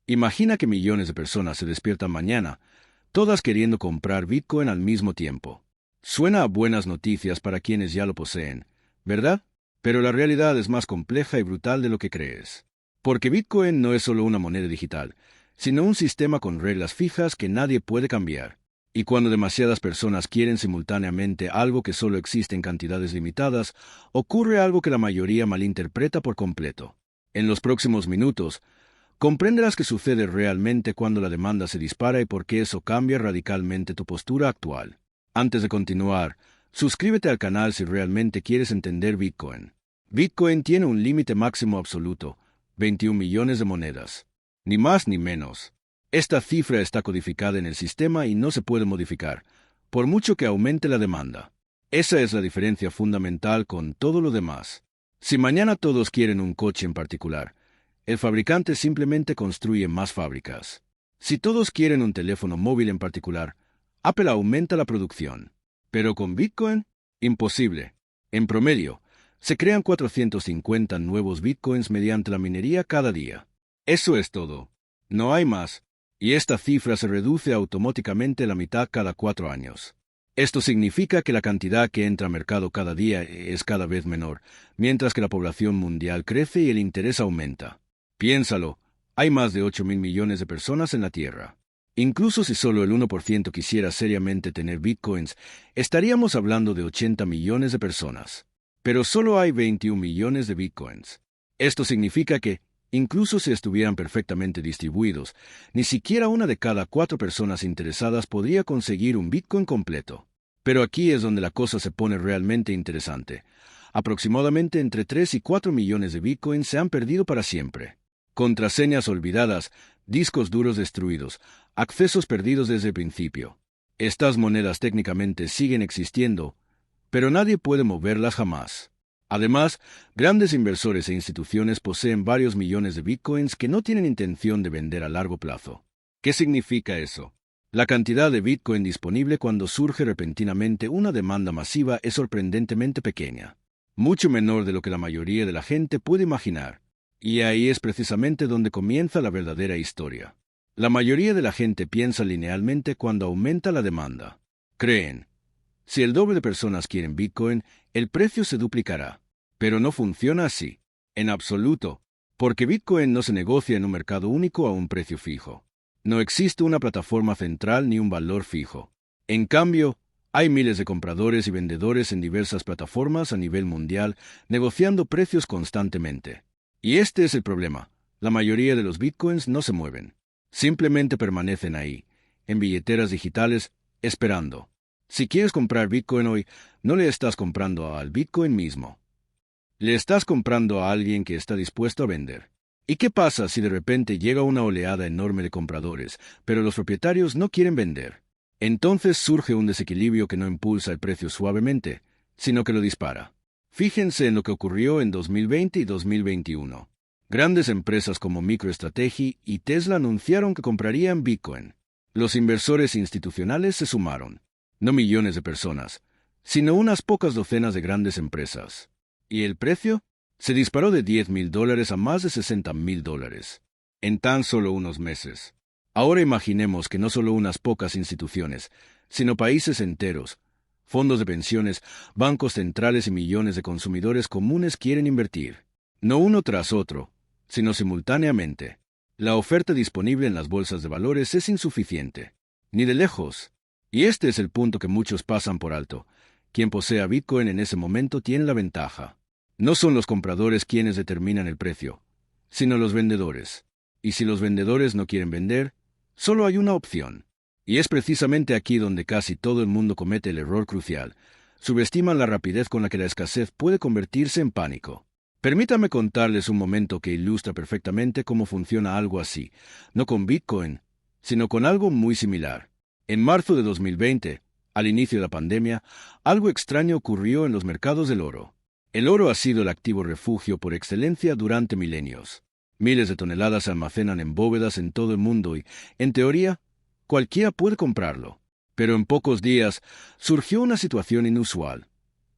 Imagina que millones de personas se despiertan mañana, todas queriendo comprar Bitcoin al mismo tiempo. Suena a buenas noticias para quienes ya lo poseen, ¿verdad? Pero la realidad es más compleja y brutal de lo que crees. Porque Bitcoin no es solo una moneda digital, sino un sistema con reglas fijas que nadie puede cambiar. Y cuando demasiadas personas quieren simultáneamente algo que solo existe en cantidades limitadas, ocurre algo que la mayoría malinterpreta por completo. En los próximos minutos, comprenderás qué sucede realmente cuando la demanda se dispara y por qué eso cambia radicalmente tu postura actual. Antes de continuar, suscríbete al canal si realmente quieres entender Bitcoin. Bitcoin tiene un límite máximo absoluto, 21 millones de monedas. Ni más ni menos. Esta cifra está codificada en el sistema y no se puede modificar, por mucho que aumente la demanda. Esa es la diferencia fundamental con todo lo demás. Si mañana todos quieren un coche en particular, el fabricante simplemente construye más fábricas. Si todos quieren un teléfono móvil en particular, Apple aumenta la producción. Pero con Bitcoin, imposible. En promedio, se crean 450 nuevos Bitcoins mediante la minería cada día. Eso es todo. No hay más. Y esta cifra se reduce automáticamente a la mitad cada 4 años. Esto significa que la cantidad que entra al mercado cada día es cada vez menor, mientras que la población mundial crece y el interés aumenta. Piénsalo, hay más de 8.000 millones de personas en la Tierra. Incluso si solo el 1% quisiera seriamente tener Bitcoins, estaríamos hablando de 80 millones de personas. Pero solo hay 21 millones de Bitcoins. Esto significa que, incluso si estuvieran perfectamente distribuidos, ni siquiera una de cada 4 personas interesadas podría conseguir un Bitcoin completo. Pero aquí es donde la cosa se pone realmente interesante. Aproximadamente entre 3 y 4 millones de Bitcoins se han perdido para siempre. Contraseñas olvidadas, discos duros destruidos, accesos perdidos desde el principio. Estas monedas técnicamente siguen existiendo, pero nadie puede moverlas jamás. Además, grandes inversores e instituciones poseen varios millones de Bitcoins que no tienen intención de vender a largo plazo. ¿Qué significa eso? La cantidad de Bitcoin disponible cuando surge repentinamente una demanda masiva es sorprendentemente pequeña, mucho menor de lo que la mayoría de la gente puede imaginar. Y ahí es precisamente donde comienza la verdadera historia. La mayoría de la gente piensa linealmente cuando aumenta la demanda. Creen, si el doble de personas quieren Bitcoin, el precio se duplicará. Pero no funciona así, en absoluto, porque Bitcoin no se negocia en un mercado único a un precio fijo. No existe una plataforma central ni un valor fijo. En cambio, hay miles de compradores y vendedores en diversas plataformas a nivel mundial, negociando precios constantemente. Y este es el problema. La mayoría de los Bitcoins no se mueven. Simplemente permanecen ahí, en billeteras digitales, esperando. Si quieres comprar Bitcoin hoy, no le estás comprando al Bitcoin mismo. Le estás comprando a alguien que está dispuesto a vender. ¿Y qué pasa si de repente llega una oleada enorme de compradores, pero los propietarios no quieren vender? Entonces surge un desequilibrio que no impulsa el precio suavemente, sino que lo dispara. Fíjense en lo que ocurrió en 2020 y 2021. Grandes empresas como MicroStrategy y Tesla anunciaron que comprarían Bitcoin. Los inversores institucionales se sumaron. No millones de personas, sino unas pocas docenas de grandes empresas. ¿Y el precio? Se disparó de $10,000 a más de $60,000 en tan solo unos meses. Ahora imaginemos que no solo unas pocas instituciones, sino países enteros, fondos de pensiones, bancos centrales y millones de consumidores comunes quieren invertir. No uno tras otro, sino simultáneamente. La oferta disponible en las bolsas de valores es insuficiente. Ni de lejos. Y este es el punto que muchos pasan por alto. Quien posea Bitcoin en ese momento tiene la ventaja. No son los compradores quienes determinan el precio, sino los vendedores. Y si los vendedores no quieren vender, solo hay una opción. Y es precisamente aquí donde casi todo el mundo comete el error crucial. Subestiman la rapidez con la que la escasez puede convertirse en pánico. Permítame contarles un momento que ilustra perfectamente cómo funciona algo así, no con Bitcoin, sino con algo muy similar. En marzo de 2020, al inicio de la pandemia, algo extraño ocurrió en los mercados del oro. El oro ha sido el activo refugio por excelencia durante milenios. Miles de toneladas se almacenan en bóvedas en todo el mundo y, en teoría, cualquiera puede comprarlo. Pero en pocos días surgió una situación inusual.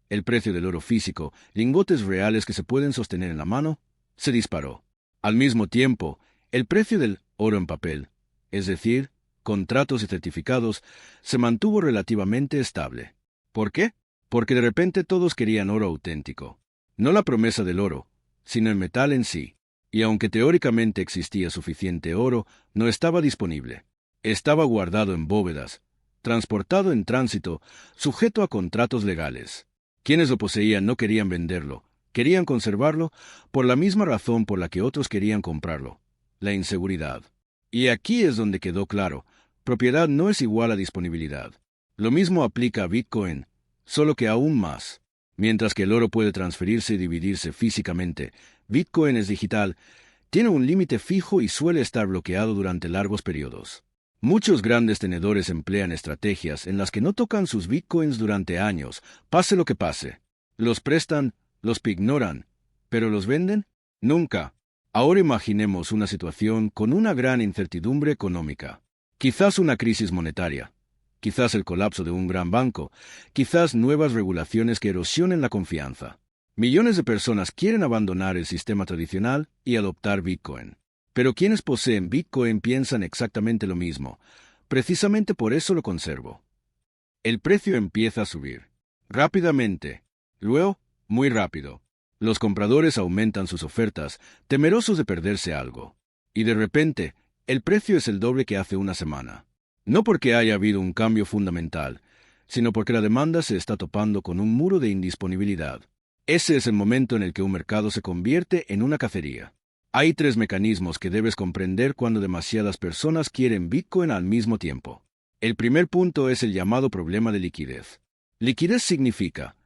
El precio del oro físico, lingotes reales que se pueden sostener en la mano, se disparó. Al mismo tiempo, el precio del oro en papel, es decir, contratos y certificados, se mantuvo relativamente estable. ¿Por qué? Porque de repente todos querían oro auténtico. No la promesa del oro, sino el metal en sí. Y aunque teóricamente existía suficiente oro, no estaba disponible. Estaba guardado en bóvedas, transportado en tránsito, sujeto a contratos legales. Quienes lo poseían no querían venderlo, querían conservarlo por la misma razón por la que otros querían comprarlo: la inseguridad. Y aquí es donde quedó claro: propiedad no es igual a disponibilidad. Lo mismo aplica a Bitcoin, solo que aún más. Mientras que el oro puede transferirse y dividirse físicamente, Bitcoin es digital, tiene un límite fijo y suele estar bloqueado durante largos periodos. Muchos grandes tenedores emplean estrategias en las que no tocan sus bitcoins durante años, pase lo que pase. Los prestan, los ignoran, pero los venden, nunca. Ahora imaginemos una situación con una gran incertidumbre económica. Quizás una crisis monetaria, quizás el colapso de un gran banco, quizás nuevas regulaciones que erosionen la confianza. Millones de personas quieren abandonar el sistema tradicional y adoptar Bitcoin. Pero quienes poseen Bitcoin piensan exactamente lo mismo. Precisamente por eso lo conservo. El precio empieza a subir. Rápidamente. Luego, muy rápido. Los compradores aumentan sus ofertas, temerosos de perderse algo. Y de repente, el precio es el doble que hace una semana. No porque haya habido un cambio fundamental, sino porque la demanda se está topando con un muro de indisponibilidad. Ese es el momento en el que un mercado se convierte en una cacería. Hay 3 mecanismos que debes comprender cuando demasiadas personas quieren Bitcoin al mismo tiempo. El primer punto es el llamado problema de liquidez. Liquidez significa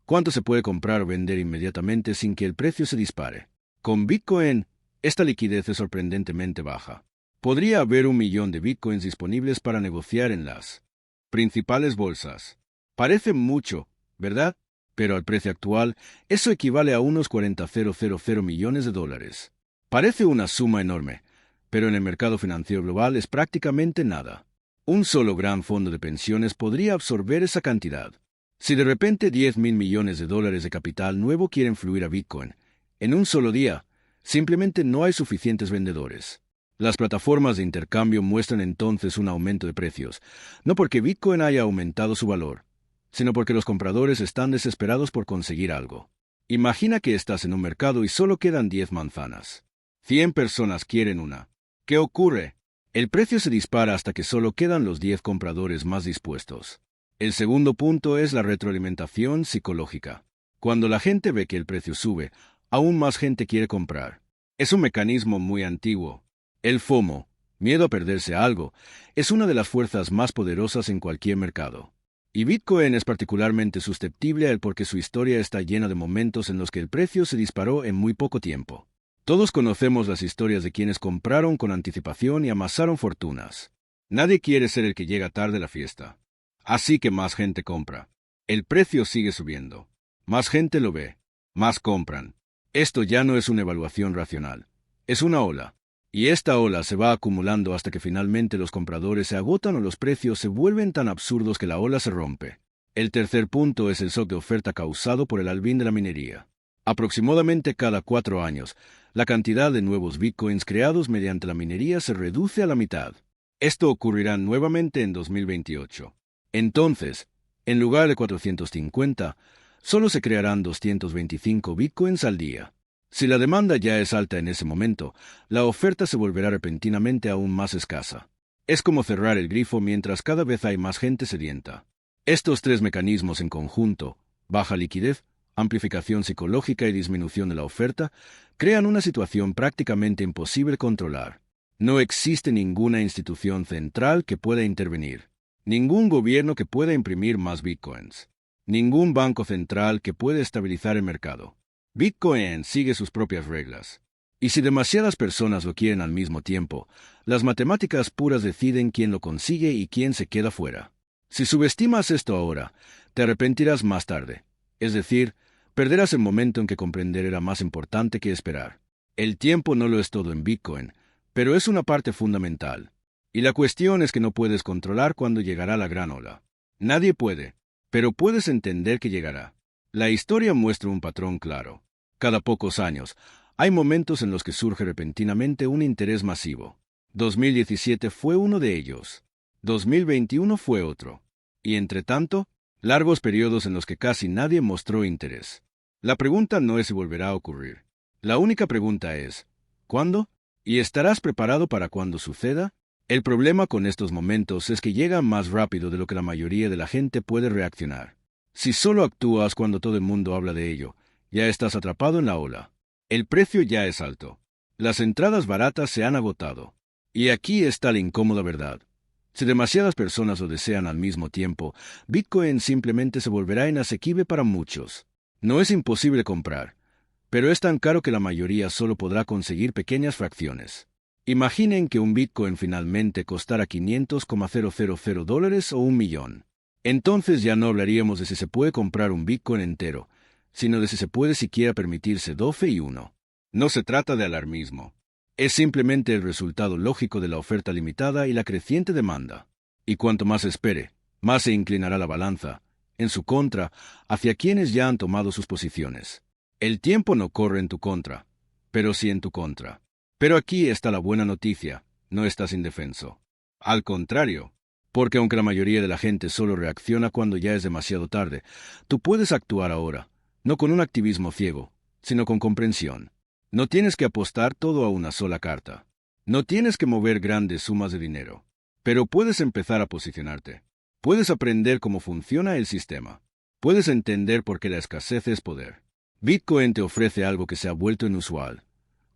cuánto se puede comprar o vender inmediatamente sin que el precio se dispare. Con Bitcoin, esta liquidez es sorprendentemente baja. Podría haber 1 millón de Bitcoins disponibles para negociar en las principales bolsas. Parece mucho, ¿verdad? Pero al precio actual, eso equivale a unos 40.000 millones de dólares. Parece una suma enorme, pero en el mercado financiero global es prácticamente nada. Un solo gran fondo de pensiones podría absorber esa cantidad. Si de repente 10.000 millones de dólares de capital nuevo quieren fluir a Bitcoin, en un solo día, simplemente no hay suficientes vendedores. Las plataformas de intercambio muestran entonces un aumento de precios, no porque Bitcoin haya aumentado su valor, sino porque los compradores están desesperados por conseguir algo. Imagina que estás en un mercado y solo quedan 10 manzanas. 100 personas quieren una. ¿Qué ocurre? El precio se dispara hasta que solo quedan los 10 compradores más dispuestos. El segundo punto es la retroalimentación psicológica. Cuando la gente ve que el precio sube, aún más gente quiere comprar. Es un mecanismo muy antiguo. El FOMO, miedo a perderse algo, es una de las fuerzas más poderosas en cualquier mercado. Y Bitcoin es particularmente susceptible a él porque su historia está llena de momentos en los que el precio se disparó en muy poco tiempo. Todos conocemos las historias de quienes compraron con anticipación y amasaron fortunas. Nadie quiere ser el que llega tarde a la fiesta. Así que más gente compra. El precio sigue subiendo. Más gente lo ve. Más compran. Esto ya no es una evaluación racional. Es una ola. Y esta ola se va acumulando hasta que finalmente los compradores se agotan o los precios se vuelven tan absurdos que la ola se rompe. El tercer punto es el shock de oferta causado por el halving de la minería. Aproximadamente cada 4 años, la cantidad de nuevos bitcoins creados mediante la minería se reduce a la mitad. Esto ocurrirá nuevamente en 2028. Entonces, en lugar de 450, solo se crearán 225 bitcoins al día. Si la demanda ya es alta en ese momento, la oferta se volverá repentinamente aún más escasa. Es como cerrar el grifo mientras cada vez hay más gente sedienta. Estos 3 mecanismos en conjunto, baja liquidez, amplificación psicológica y disminución de la oferta, crean una situación prácticamente imposible de controlar. No existe ninguna institución central que pueda intervenir, ningún gobierno que pueda imprimir más bitcoins, ningún banco central que pueda estabilizar el mercado. Bitcoin sigue sus propias reglas. Y si demasiadas personas lo quieren al mismo tiempo, las matemáticas puras deciden quién lo consigue y quién se queda fuera. Si subestimas esto ahora, te arrepentirás más tarde. Es decir, perderás el momento en que comprender era más importante que esperar. El tiempo no lo es todo en Bitcoin, pero es una parte fundamental. Y la cuestión es que no puedes controlar cuándo llegará la gran ola. Nadie puede, pero puedes entender que llegará. La historia muestra un patrón claro. Cada pocos años, hay momentos en los que surge repentinamente un interés masivo. 2017 fue uno de ellos. 2021 fue otro. Y entre tanto, largos periodos en los que casi nadie mostró interés. La pregunta no es si volverá a ocurrir. La única pregunta es, ¿cuándo? ¿Y estarás preparado para cuando suceda? El problema con estos momentos es que llegan más rápido de lo que la mayoría de la gente puede reaccionar. Si solo actúas cuando todo el mundo habla de ello, ya estás atrapado en la ola. El precio ya es alto. Las entradas baratas se han agotado. Y aquí está la incómoda verdad. Si demasiadas personas lo desean al mismo tiempo, Bitcoin simplemente se volverá inasequible para muchos. No es imposible comprar, pero es tan caro que la mayoría solo podrá conseguir pequeñas fracciones. Imaginen que un Bitcoin finalmente costara $500,000 o $1.000.000. Entonces ya no hablaríamos de si se puede comprar un Bitcoin entero, sino de si se puede siquiera permitirse 12 y 1. No se trata de alarmismo. Es simplemente el resultado lógico de la oferta limitada y la creciente demanda. Y cuanto más espere, más se inclinará la balanza, en su contra, hacia quienes ya han tomado sus posiciones. El tiempo no corre en tu contra, pero sí en tu contra. Pero aquí está la buena noticia, no estás indefenso. Al contrario, porque aunque la mayoría de la gente solo reacciona cuando ya es demasiado tarde, tú puedes actuar ahora, no con un activismo ciego, sino con comprensión. No tienes que apostar todo a una sola carta. No tienes que mover grandes sumas de dinero. Pero puedes empezar a posicionarte. Puedes aprender cómo funciona el sistema. Puedes entender por qué la escasez es poder. Bitcoin te ofrece algo que se ha vuelto inusual.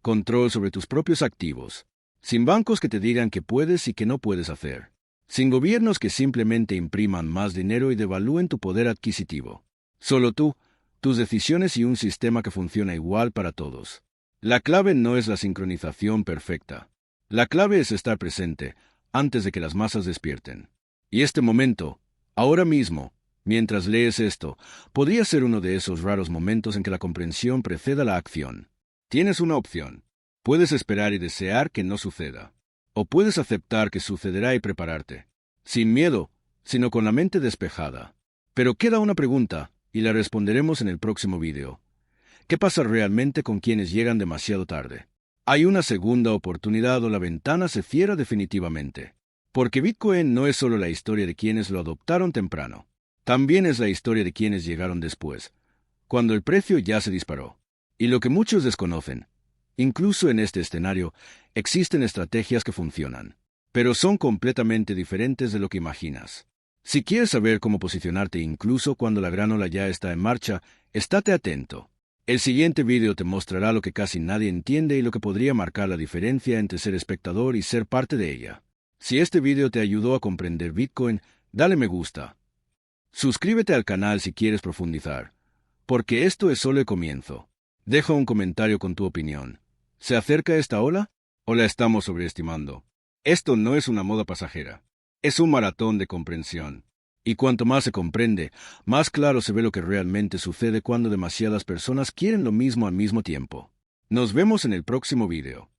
Control sobre tus propios activos. Sin bancos que te digan qué puedes y qué no puedes hacer. Sin gobiernos que simplemente impriman más dinero y devalúen tu poder adquisitivo. Solo tú, tus decisiones y un sistema que funciona igual para todos. La clave no es la sincronización perfecta. La clave es estar presente antes de que las masas despierten. Y este momento, ahora mismo, mientras lees esto, podría ser uno de esos raros momentos en que la comprensión preceda la acción. Tienes una opción. Puedes esperar y desear que no suceda. O puedes aceptar que sucederá y prepararte. Sin miedo, sino con la mente despejada. Pero queda una pregunta, y la responderemos en el próximo video. ¿Qué pasa realmente con quienes llegan demasiado tarde? ¿Hay una segunda oportunidad o la ventana se cierra definitivamente? Porque Bitcoin no es solo la historia de quienes lo adoptaron temprano. También es la historia de quienes llegaron después, cuando el precio ya se disparó. Y lo que muchos desconocen, incluso en este escenario, existen estrategias que funcionan, pero son completamente diferentes de lo que imaginas. Si quieres saber cómo posicionarte incluso cuando la gran ola ya está en marcha, estate atento. El siguiente video te mostrará lo que casi nadie entiende y lo que podría marcar la diferencia entre ser espectador y ser parte de ella. Si este video te ayudó a comprender Bitcoin, dale me gusta. Suscríbete al canal si quieres profundizar, porque esto es solo el comienzo. Deja un comentario con tu opinión. ¿Se acerca esta ola o la estamos sobreestimando? Esto no es una moda pasajera. Es un maratón de comprensión. Y cuanto más se comprende, más claro se ve lo que realmente sucede cuando demasiadas personas quieren lo mismo al mismo tiempo. Nos vemos en el próximo video.